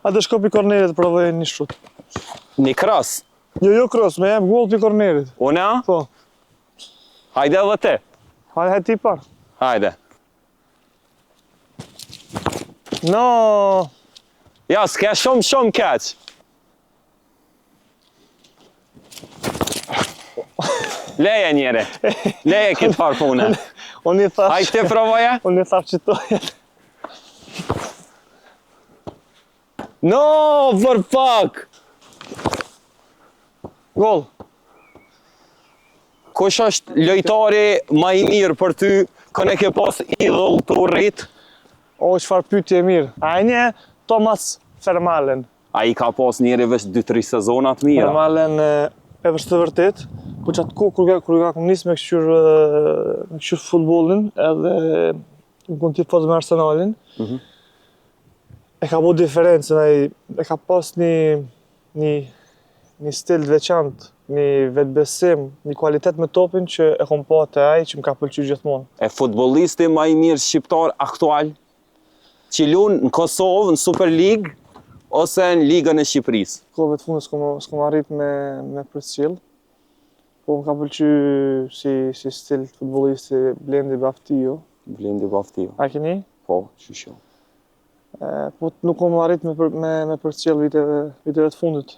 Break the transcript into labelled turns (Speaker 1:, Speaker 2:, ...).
Speaker 1: A të shko pi kornerit të provoj një shut.
Speaker 2: Një kras?
Speaker 1: Jo kros, me jam gol pi kornerit.
Speaker 2: Une a?
Speaker 1: Po.
Speaker 2: Hajde edhe ti.
Speaker 1: Hajde ti par.
Speaker 2: Hajde.
Speaker 1: No.
Speaker 2: Ja, s'ke shumë keq. Leje njeri. Leje këtë farë pune.
Speaker 1: Unë i thash...
Speaker 2: Hajde ti provoje?
Speaker 1: Unë i thash qitoje.
Speaker 2: No, për pak!
Speaker 1: Gol.
Speaker 2: Kush është lojtari ma i mirë për ty, këne ke pas idhull të rrit?
Speaker 1: O, çfarë pyetje e mirë. A e nje Thomas Vermaelen.
Speaker 2: A i ka pas njeri veç 2-3 sezonat mira.
Speaker 1: Vermaelen e vështë të vërtet, po që atë kur ka kom nisë me këshqyr futbolin, edhe në kun tifoz me Arsenalin, e ka bo diferencën, e ka pas një stil të veçantë, një vetbesim, një kualitet me topin që e kom pa të ai që më ka pëlqyer gjithmonë.
Speaker 2: E futbollisti ma i mirë shqiptar aktual, që lunë në Kosovë, në Super League, ose në Ligën e Shqipërisë?
Speaker 1: Kohëve të fundit s'kom arrit me përcjell, po më ka pëlqyer si stil futbollisti Blendi Baftio.
Speaker 2: Blendi Baftio.
Speaker 1: A keni?
Speaker 2: Po, qysho.
Speaker 1: Po nuk kom arrit me përcjell viteve të fundit.